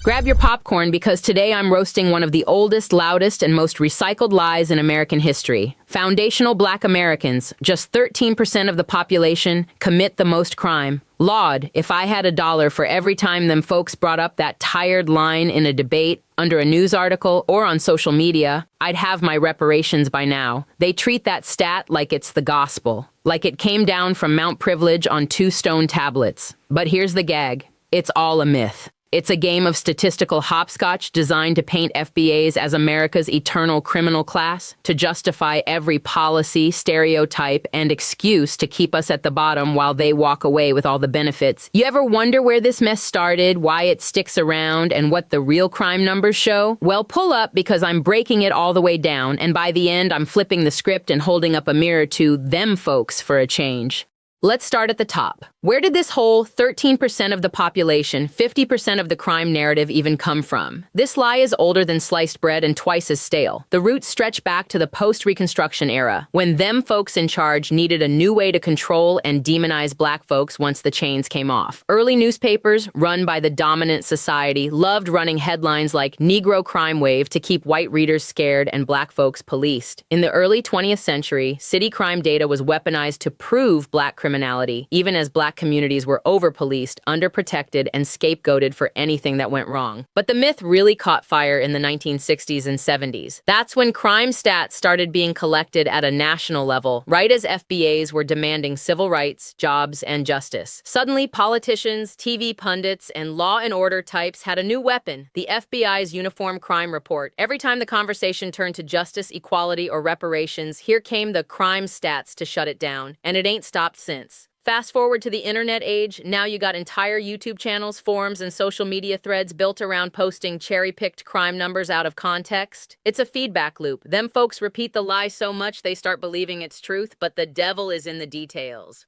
Grab your popcorn because today I'm roasting one of the oldest, loudest, and most recycled lies in American history. Foundational Black Americans, just 13% of the population, commit the most crime. Laud, if I had $1 for every time them folks brought up that tired line in a debate, under a news article, or on social media, I'd have my reparations by now. They treat that stat like it's the gospel, like it came down from Mount Privilege on 2 stone tablets. But here's the gag. It's all a myth. It's a game of statistical hopscotch designed to paint FBAs as America's eternal criminal class, to justify every policy, stereotype, and excuse to keep us at the bottom while they walk away with all the benefits. You ever wonder where this mess started, why it sticks around, and what the real crime numbers show? Well, pull up because I'm breaking it all the way down, and by the end, I'm flipping the script and holding up a mirror to them folks for a change. Let's start at the top. Where did this whole 13% of the population, 50% of the crime narrative even come from? This lie is older than sliced bread and twice as stale. The roots stretch back to the post-Reconstruction era, when them folks in charge needed a new way to control and demonize Black folks once the chains came off. Early newspapers, run by the dominant society, loved running headlines like Negro Crime Wave to keep white readers scared and Black folks policed. In the early 20th century, city crime data was weaponized to prove Black criminality, even as Black communities were over-policed, underprotected, and scapegoated for anything that went wrong. But the myth really caught fire in the 1960s and 70s. That's when crime stats started being collected at a national level, right as FBAs were demanding civil rights, jobs, and justice. Suddenly, politicians, TV pundits, and law and order types had a new weapon, the FBI's Uniform Crime Report. Every time the conversation turned to justice, equality, or reparations, here came the crime stats to shut it down, and it ain't stopped since. Fast forward to the internet age, now you got entire YouTube channels, forums, and social media threads built around posting cherry-picked crime numbers out of context. It's a feedback loop. Them folks repeat the lie so much they start believing it's truth, but the devil is in the details.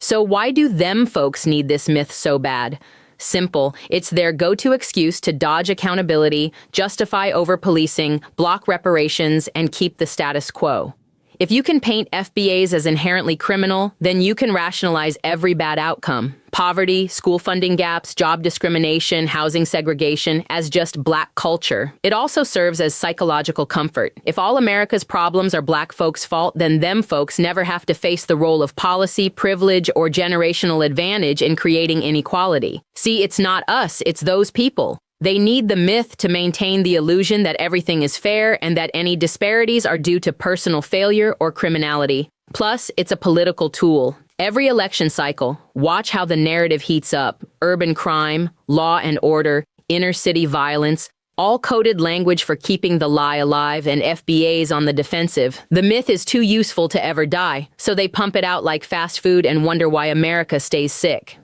So why do them folks need this myth so bad? Simple. It's their go-to excuse to dodge accountability, justify over-policing, block reparations, and keep the status quo. If you can paint FBAs as inherently criminal, then you can rationalize every bad outcome. Poverty, school funding gaps, job discrimination, housing segregation as just Black culture. It also serves as psychological comfort. If all America's problems are Black folks' fault, then them folks never have to face the role of policy, privilege, or generational advantage in creating inequality. See, it's not us, it's those people. They need the myth to maintain the illusion that everything is fair and that any disparities are due to personal failure or criminality. Plus, it's a political tool. Every election cycle, watch how the narrative heats up. Urban crime, law and order, inner-city violence, all coded language for keeping the lie alive and FBAs on the defensive. The myth is too useful to ever die, so they pump it out like fast food and wonder why America stays sick.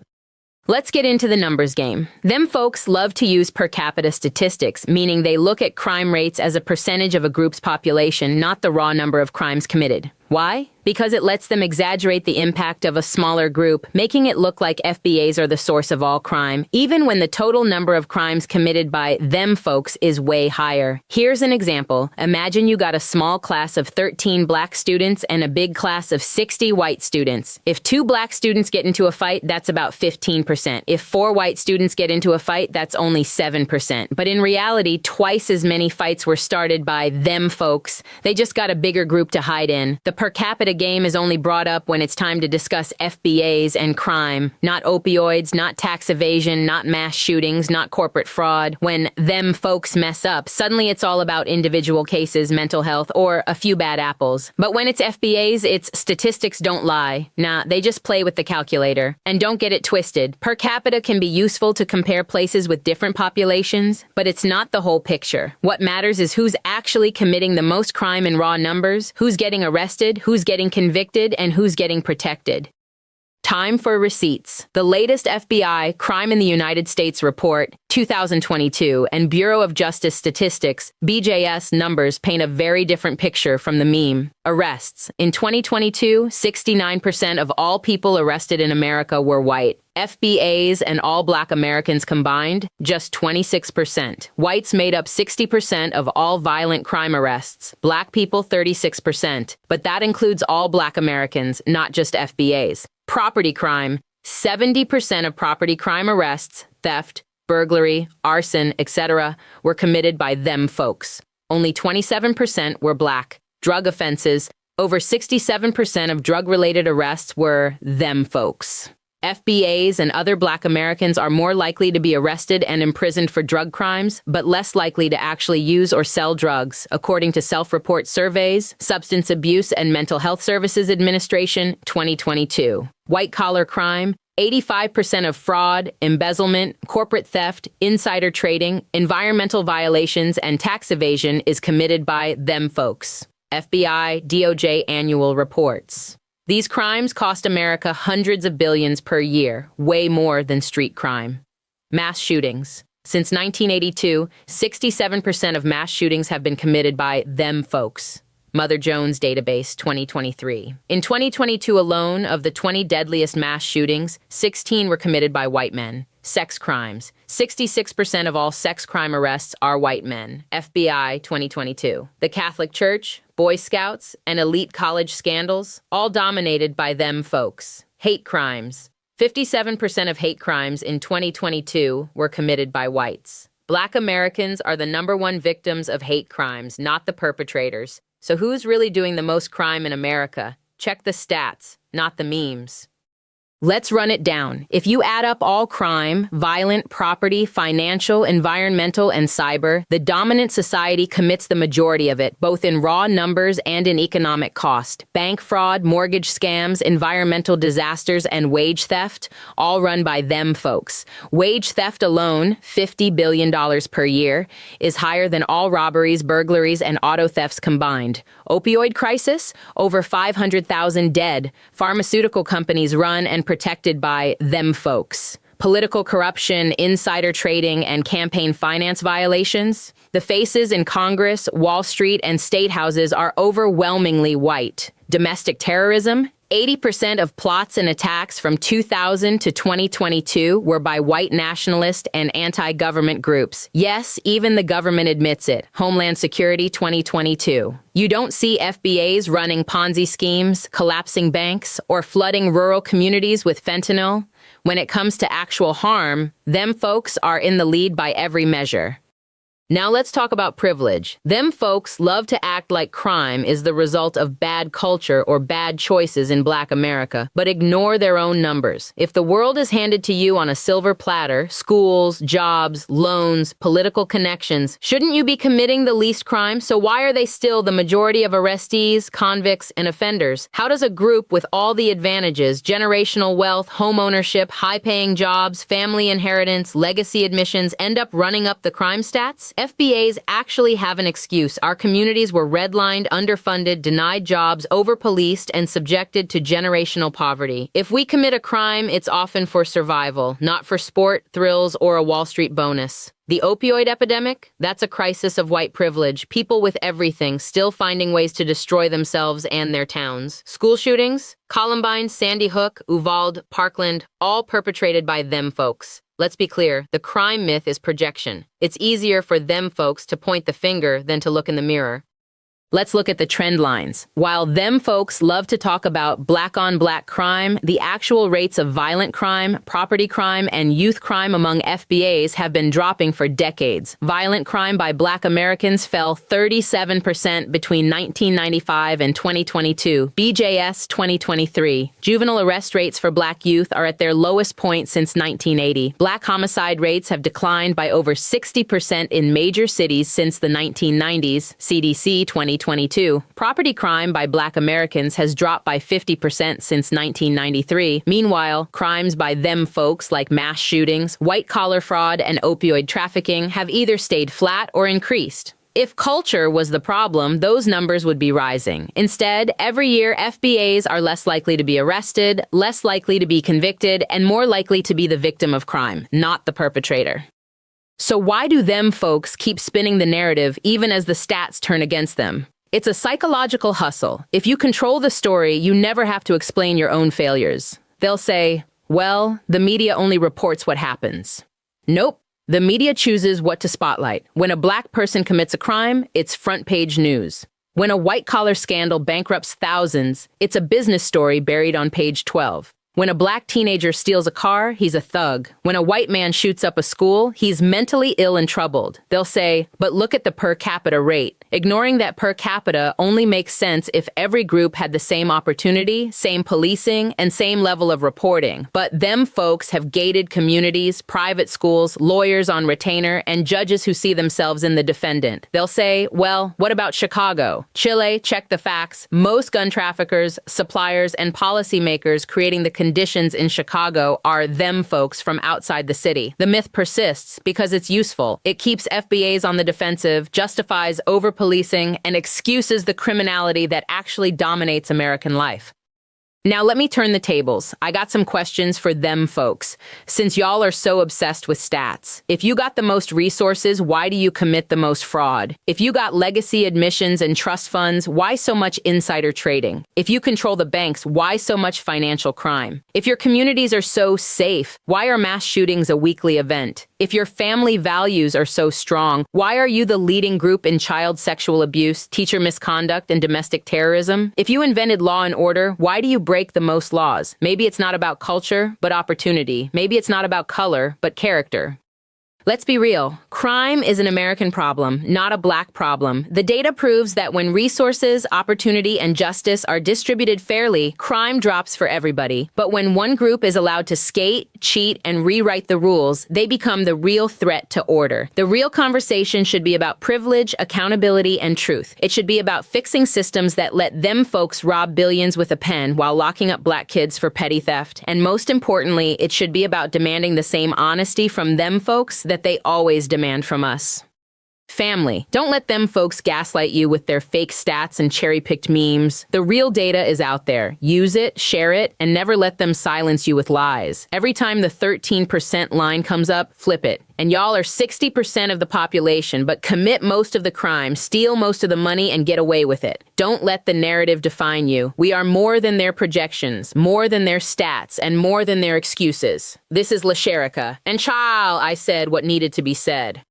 Let's get into the numbers game. Them folks love to use per capita statistics, meaning they look at crime rates as a percentage of a group's population, not the raw number of crimes committed. Why? Because it lets them exaggerate the impact of a smaller group, making it look like FBAs are the source of all crime, even when the total number of crimes committed by them folks is way higher. Here's an example. Imagine you got a small class of 13 Black students and a big class of 60 white students. If 2 Black students get into a fight, that's about 15%. If 4 white students get into a fight, that's only 7%. But in reality, twice as many fights were started by them folks. They just got a bigger group to hide in. The per capita game is only brought up when it's time to discuss FBAs and crime, not opioids, not tax evasion, not mass shootings, not corporate fraud. When them folks mess up, suddenly it's all about individual cases, mental health, or a few bad apples. But when it's FBAs, it's statistics don't lie. Nah, they just play with the calculator. And don't get it twisted. Per capita can be useful to compare places with different populations, but it's not the whole picture. What matters is who's actually committing the most crime in raw numbers, who's getting arrested, who's getting convicted, and who's getting protected. Time for receipts. The latest FBI Crime in the United States report, 2022, and Bureau of Justice Statistics, BJS numbers paint a very different picture from the meme. Arrests. In 2022, 69% of all people arrested in America were white. FBAs and all Black Americans combined, just 26%. Whites made up 60% of all violent crime arrests. Black people, 36%. But that includes all Black Americans, not just FBAs. Property crime. 70% of property crime arrests, theft, burglary, arson, etc., were committed by them folks. Only 27% were black. Drug offenses, over 67% of drug-related arrests were them folks. FBAs and other Black Americans are more likely to be arrested and imprisoned for drug crimes, but less likely to actually use or sell drugs, according to self-report surveys, Substance Abuse and Mental Health Services Administration, 2022. White-collar crime, 85% of fraud, embezzlement, corporate theft, insider trading, environmental violations, and tax evasion is committed by them folks. FBI, DOJ annual reports. These crimes cost America hundreds of billions per year, way more than street crime. Mass shootings. Since 1982, 67% of mass shootings have been committed by them folks. Mother Jones Database, 2023. In 2022 alone, of the 20 deadliest mass shootings, 16 were committed by white men. Sex crimes. 66% of all sex crime arrests are white men. FBI, 2022. The Catholic Church, Boy Scouts, and elite college scandals, all dominated by them folks. Hate crimes. 57% of hate crimes in 2022 were committed by whites. Black Americans are the #1 victims of hate crimes, not the perpetrators. So who's really doing the most crime in America? Check the stats, not the memes. Let's run it down. If you add up all crime, violent, property, financial, environmental, and cyber, the dominant society commits the majority of it, both in raw numbers and in economic cost. Bank fraud, mortgage scams, environmental disasters, and wage theft, all run by them folks. Wage theft alone, $50 billion per year, is higher than all robberies, burglaries, and auto thefts combined. Opioid crisis, over 500,000 dead. Pharmaceutical companies run and protected by them folks. Political corruption, insider trading, and campaign finance violations. The faces in Congress, Wall Street, and state houses are overwhelmingly white. Domestic terrorism. 80% of plots and attacks from 2000 to 2022 were by white nationalist and anti-government groups. Yes, even the government admits it. Homeland Security 2022. You don't see FBAs running Ponzi schemes, collapsing banks, or flooding rural communities with fentanyl. When it comes to actual harm, them folks are in the lead by every measure. Now let's talk about privilege. Them folks love to act like crime is the result of bad culture or bad choices in Black America, but ignore their own numbers. If the world is handed to you on a silver platter, schools, jobs, loans, political connections, shouldn't you be committing the least crime? So why are they still the majority of arrestees, convicts, and offenders? How does a group with all the advantages, generational wealth, home ownership, high-paying jobs, family inheritance, legacy admissions, end up running up the crime stats? FBAs actually have an excuse. Our communities were redlined, underfunded, denied jobs, over-policed, and subjected to generational poverty. If we commit a crime, it's often for survival, not for sport, thrills, or a Wall Street bonus. The opioid epidemic? That's a crisis of white privilege. People with everything still finding ways to destroy themselves and their towns. School shootings? Columbine, Sandy Hook, Uvalde, Parkland, all perpetrated by them folks. Let's be clear, the crime myth is projection. It's easier for them folks to point the finger than to look in the mirror. Let's look at the trend lines. While them folks love to talk about black-on-black crime, the actual rates of violent crime, property crime, and youth crime among FBAs have been dropping for decades. Violent crime by Black Americans fell 37% between 1995 and 2022. BJS 2023. Juvenile arrest rates for Black youth are at their lowest point since 1980. Black homicide rates have declined by over 60% in major cities since the 1990s. CDC 2022. Property crime by Black Americans has dropped by 50% since 1993. Meanwhile, crimes by them folks like mass shootings, white-collar fraud, and opioid trafficking have either stayed flat or increased. If culture was the problem, those numbers would be rising. Instead, every year, FBAs are less likely to be arrested, less likely to be convicted, and more likely to be the victim of crime, not the perpetrator. So why do them folks keep spinning the narrative even as the stats turn against them? It's a psychological hustle. If you control the story, you never have to explain your own failures. They'll say, well, the media only reports what happens. Nope. The media chooses what to spotlight. When a Black person commits a crime, it's front-page news. When a white-collar scandal bankrupts thousands, it's a business story buried on page 12. When a black teenager steals a car, he's a thug. When a white man shoots up a school, he's mentally ill and troubled. They'll say, but look at the per capita rate. Ignoring that per capita only makes sense if every group had the same opportunity, same policing, and same level of reporting. But them folks have gated communities, private schools, lawyers on retainer, and judges who see themselves in the defendant. They'll say, well, what about Chicago? Chile, check the facts. Most gun traffickers, suppliers, and policymakers creating the conditions in Chicago are them folks from outside the city. The myth persists because it's useful. It keeps FBAs on the defensive, justifies over-policing, and excuses the criminality that actually dominates American life. Now let me turn the tables. I got some questions for them folks, since y'all are so obsessed with stats. If you got the most resources, why do you commit the most fraud? If you got legacy admissions and trust funds, why so much insider trading? If you control the banks, why so much financial crime? If your communities are so safe, why are mass shootings a weekly event? If your family values are so strong, why are you the leading group in child sexual abuse, teacher misconduct, and domestic terrorism? If you invented law and order, why do you break the most laws? Maybe it's not about culture, but opportunity. Maybe it's not about color, but character. Let's be real. Crime is an American problem, not a black problem. The data proves that when resources, opportunity, and justice are distributed fairly, crime drops for everybody. But when one group is allowed to skate, cheat, and rewrite the rules, they become the real threat to order. The real conversation should be about privilege, accountability, and truth. It should be about fixing systems that let them folks rob billions with a pen while locking up black kids for petty theft. And most importantly, it should be about demanding the same honesty from them folks that they always demand from us. Family. Don't let them folks gaslight you with their fake stats and cherry-picked memes. The real data is out there. Use it, share it, and never let them silence you with lies. Every time the 13% line comes up, flip it. And y'all are 60% of the population, but commit most of the crime, steal most of the money, and get away with it. Don't let the narrative define you. We are more than their projections, more than their stats, and more than their excuses. This is LaSherika. And child, I said what needed to be said.